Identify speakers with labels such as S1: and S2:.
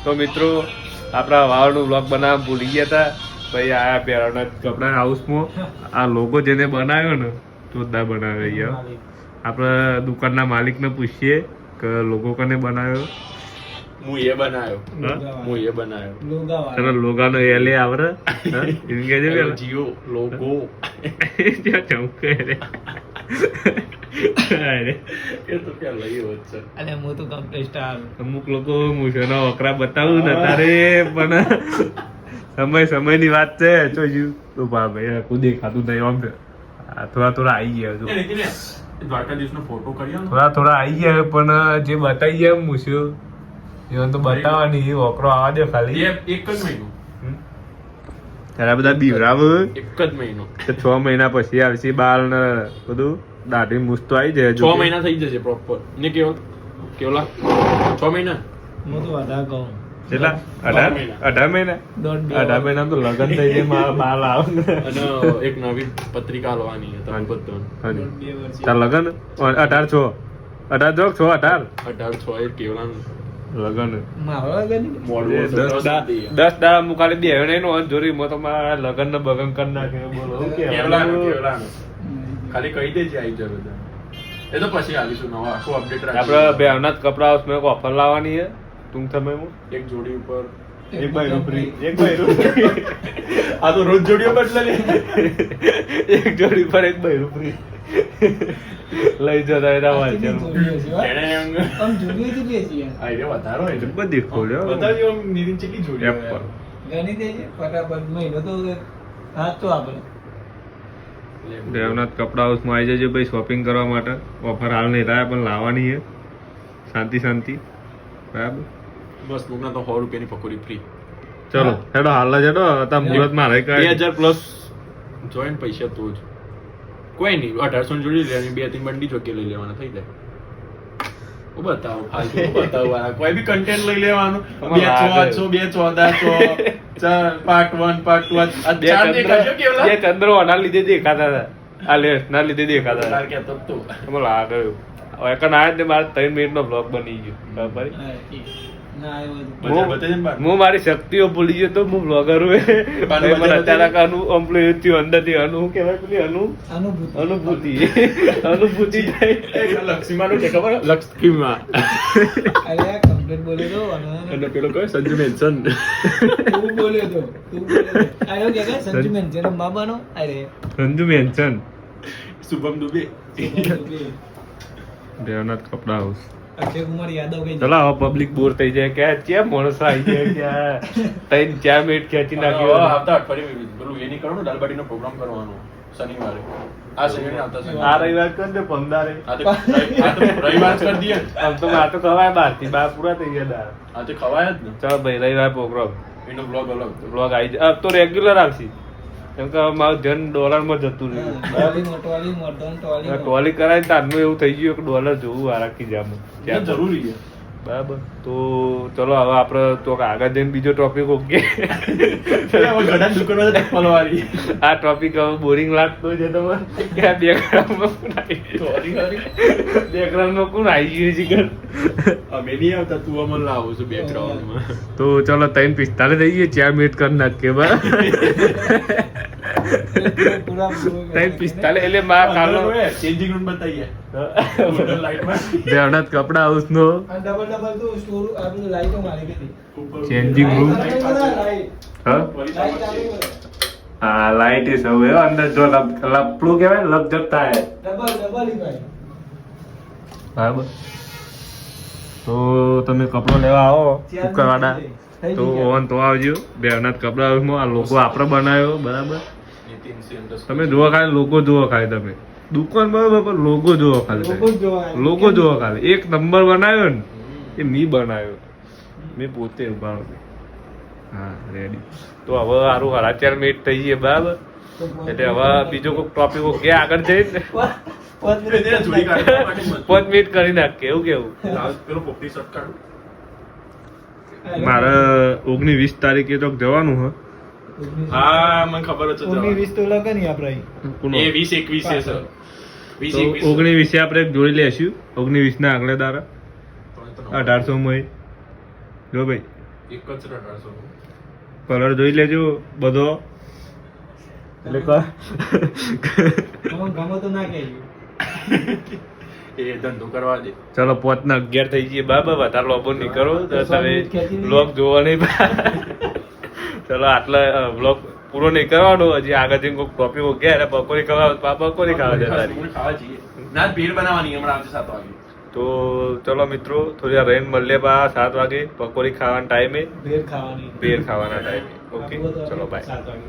S1: તો મિત્રો આપણા વાવનું બ્લોગ બનાવવા ભૂલી ગયા હતા ભાઈ આયા પહેરવાના કપડા હાઉસમાં આ લોગો જેને બનાવ્યો ને જોરદાર બનાવ્યો યાર આપણે દુકાનના માલિકને પૂછીએ કે લોગો કને બનાવ્યો
S2: હું એ બનાવ્યો
S1: તને લોગાનો એલે આવરે એમ કે છે
S2: જીઓ લોગો
S1: ત્યાં ચમકે રે
S2: એ તો ક્યાં લઈ છે
S3: અને હું તો કમ્પ્લીટ સ્ટાર
S1: અમુક લોકો મૂછોના વકરા બતાવું ને તારે પણ સમયની વાત છે જોયું તો ભાઈ કોઈ દેખાતું નહીં આમ થોડા આવી ગયા જો
S2: દ્વારકાધીશનો ફોટો કર્યો
S1: થોડા આવી ગયા પણ જે બતાવી ગયા મૂછ્યો એ તો બતાવવાની એ વકરો આવવા દે ખાલી
S2: એક જ મહિનો
S1: ત્યારે બધા બીવરાવ
S2: એક જ મહિનો
S1: 6 મહિના પછી આવશે બાલ ને બધું દાઢી મૂછ તો આવી જાય
S2: 6 મહિના થઈ જશે પ્રોપર ને કેવલા 6 મહિના
S3: હું તો વધારે કહું
S1: કેટલા 18 મહિના 18 મહિના તો લગન થઈ જાય મારા બાલ આવે
S2: અને એક નવી પત્રિકા આલવાની છે તમે બધું
S1: તાર લગન 18 એ
S2: કેવલા
S1: લગન
S3: મારો લગન
S2: મોડું
S1: 10 દાડા મુકાલી દે એને નો જોરી મો તો મારા લગન ને બગન કરી નાખે બોલો
S2: કેવલા ખાલી કહી દેજે આવી જાય બધા એ તો પછી આવીશું નવા આખું અપડેટ
S1: આપણે બેવનાથ કપડા હાઉસ માં ઓફર લાવવાની છે ટૂંક સમયમાં
S2: એક જોડી ઉપર
S1: એક બાય ફ્રી આ તો રોજ જોડીઓ બદલે એક જોડી પર એક બાય ફ્રી લઈ જતા એના વાંચન
S3: આમ જોડી કેટલી છે યાર
S2: આઈડિયા વધારો હોય છે
S1: બધી ખોલ્યો
S2: બતાવજો આમ નીતિન કેટલી જોડી
S1: એપ પર
S3: ગણી દેજે ફટાફટ મહિનો તો હાથ તો આપણે
S1: દેવનાથ કપડા હાઉસમાં આવી જજો ભાઈ શોપિંગ કરવા માટે ઓફર હાલ નહીં થાય પણ લાવવાની છે શાંતિ બરાબર
S2: બસ મુકના તો 100 રૂપિયાની પકોડી ફ્રી
S1: ચલો હેડો હાલ જ હેડો તા મુહૂર્ત મારે
S2: 2000 પ્લસ જોઈન પૈસા તો જ કોઈ નહીં 1800 જોડી લેવાની 2-3 બંડી ચોકે લઈ લેવાના થઈ જાય ઓ બતાવો ફાલતુ બતાવવાના કોઈ બી કન્ટેન્ટ લઈ લેવાનું 2 પાર્ટ 1 પાર્ટ 2 આ ચાર દેખાજો કેવલા
S1: બે ચંદ્રો આના લીધે દેખાતા હતા આ લેસ ના લીધે દેખાતા હતા
S2: કે તો
S1: મને લાગ્યું હવે એકન આયા તે મારે 3 મિનિટનો બ્લોગ બની ગયો બરાબર
S3: ના આવ્યો
S1: હું મારી શક્તિઓ ભૂલી ગયો તો હું બ્લોગર હું મને અચાનક અંદરથી શું કહેવાય પેલી અનુભૂતિ થાય
S2: લક્ષ્મીમાં છે ખબર લક્ષ્મીમાં
S3: અરે કમ્પ્લીટ બોલ્યો તો
S2: અને પેલો કયો સંજુ મેન્શન
S3: તું બોલ્યો તો આયો કે સંજુ મેન્શન બાબાનો અરે
S1: સંજુ મેન્શન
S2: શુભમ દુબે
S1: દેવનાથ કપડા હાઉસ
S3: અક્ષય કુમાર યાદવ કઈ
S1: ચલો હવે પબ્લિક બોર થઈ જાય કે કેમ માણસ આવી જાય કે 3-4 મિનિટ ખેંચી નાખ્યો
S2: આવતા અઠવાડિયે પેલું એ નહીં કરવાનું દાલબાટીનો પ્રોગ્રામ કરવાનો શનિવારે આ શનિવારે આવતા
S1: આ રવિવાર કર દે 15
S2: રવિવાર કરી દઈએ
S1: આમ તો આ તો ખવાય 12 થી 12 પૂરા થઈ ગયા દાર
S2: આ તો ખવાય જ ને
S1: ચાલ ભાઈ રવિવાર પ્રોગ્રામ
S2: એનો બ્લોગ અલગ
S1: બ્લોગ આવી જાય તો રેગ્યુલર આવશે કેમ કે મારું ધ્યાન ડોલરમાં જતું રહ્યું ટોલી કરાય તારનું એવું થઈ ગયું કે ડોલર જોવું આ રાખી જામ
S2: જરૂરી છે
S1: બરાબર તો ચલો હવે આપણે તો આગળ જઈને બીજો ટોપિક ઓકે
S2: ઘણા દુકાનો ચપ્પલવાળી
S1: આ ટોપિક હવે બોરિંગ લાગતો છે તમારે કે આ બેકગ્રાઉન્ડમાં કોણ આવી ગયું છે ઘર
S2: અમે નહીં આવતા તું અમને લાવો છું બેકગ્રાઉન્ડમાં
S1: તો ચલો 3:45 થઈ ગઈ 4 મિનિટ કરી નાખીએ બરાબર 3:45 એટલે માં કાલો
S2: ચેન્જિંગ રૂમ બતાવીએ
S1: દેવનાથ કપડા હાઉસ નો
S3: ડબલ તો સ્ટોર આપણી લાઈટો મારી ગઈ
S1: ચેન્જિંગ રૂમ હા લાઈટ એ સૌ અંદર જો લપલું કહેવાય લપ જતા હે
S3: ડબલ ભાઈ
S1: બરાબર તો તમે કપડો લેવા આવો કુકરવાડા તો ઓન તો આવજો દેવનાથ કપડા હાઉસમાં આ લોગો આપણે બનાવ્યો બરાબર તમે જોવા ખાલી લોગો જોવા ખાલી તમે દુકાન બરાબર પણ લોગો જોવો ખાલી એક નંબર બનાવ્યો ને એ મી બનાવ્યો મેં પોતે ઉભાણો હા રેડી તો હવે સારું 4.5 મિનિટ થઈ ગઈ બરાબર એટલે હવે બીજો કોઈ ટોપિક કે આગળ જઈ ને 5 મિનિટ કરી નાખીએ એવું કેવું મારે 19-20 તારીખે તો જવાનું હ
S2: હા મને ખબર જ
S3: 19-20 તો લગન આપણે
S2: એ 20-21 છે સર
S1: 19-20 આપણે એક જોડી લેશું 19-20 ના આગલે દારા 1800 માં જો ભાઈ
S2: એક જ 1800 નું.
S1: કલર જોઈ લેજો બધો એટલે
S3: ગમો તો ના કહેજો.
S2: એ ધંધો કરવા દે.
S1: ચલો 5:11 થઈ ગઈ બરાબર, વધારે લોબો નહીં કરો તો
S3: તો 100
S1: તમે
S3: મિનિટ ખેંચી લઈએ.
S1: બ્લોગ જોવો નહીં. ચલો આટલા બ્લોગ પૂરો નહીં કરવાનો, હજી આગળ જઈને કોઈ ટોપિક ગયા એટલે પકોડી ખાવા પકોડી ખાવા જતા રહીએ.
S2: ખાવા જઈએ. ના ભેળ બનાવવાની હમણાં આવશે 7 વાગે.
S1: તો ચલો મિત્રો થોડી વાર રહીને મળીએ 7 વાગે પકોડી ખાવાના ટાઈમે,
S3: ભેળ ખાવાની.
S1: ભેળ ખાવાના ટાઈમે. ઓકે
S3: આપવું હોય તો
S1: ચલો બાય.
S3: 7 વાગે.